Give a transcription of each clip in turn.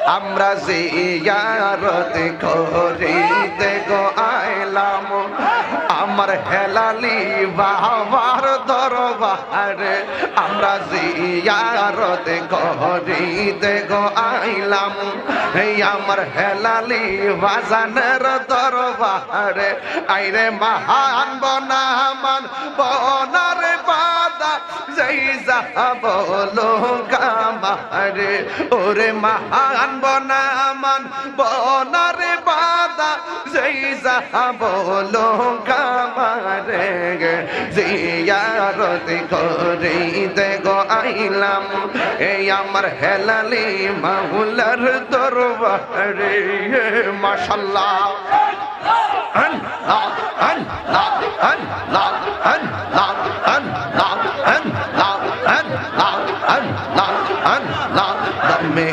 আমরা জিয়ারত করিতে গো আইলাম আমার হেলালি বাবার দরবারে আমরা জিয়ারত করিতে গো আইলাম এই আমার হেলালি বাজানের দরবারে আইরে মহান বনামান বনারে বাদা যেই যা বলো কামারে ওরে মহান বনামান বনারে বাদা যেই যা বলো কামারে জিয়ারত করিতে গো আইলাম এই আমার হেলালি মাওলার দরবারে মাশাআল্লাহ আল্লাহ আল্লাহ আল্লাহ আল্লাহ আল্লাহ আল্লাহ আল্লাহ আল্লাহ আল্লাহ দমে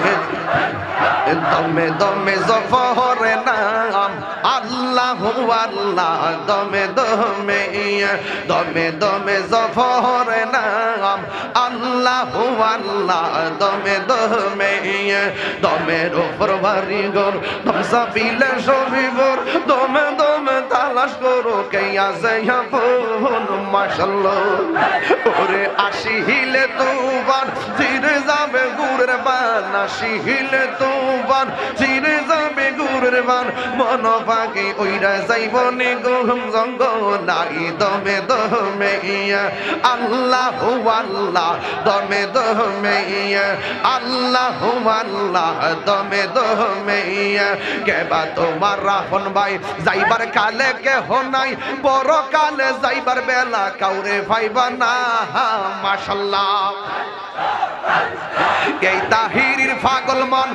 দমে দমে জফরে নাম আল্লাহ আল্লাহ দমে দমে দমে দমে জফরে নাম আল্লাহ আল্লাহ দমে দমে দমের উপর ভারী গোর দমসা পিলে সবি গোর দমে দমে তালাশ করো কে আছে ফোন মাশাআল্লাহ ওরে আসিলে তুবান চিরে যাবে গুরের বান আসিলে তুবান চিরে যাবে গুরের বান মন পাকে ওইরা যাইব নি গহম জঙ্গলাই দমে দমে আল্লাহ আল্লাহ দমে দমে আল্লাহ আল্লাহ দমে দমে কেবা তোমার রাফন ভাই যাইবার কালে কেহ নাই পরকালে যাইবার বেলা কাউরে ভাইবা না মাশাআল্লাহ এই তাহিরির পাগল মন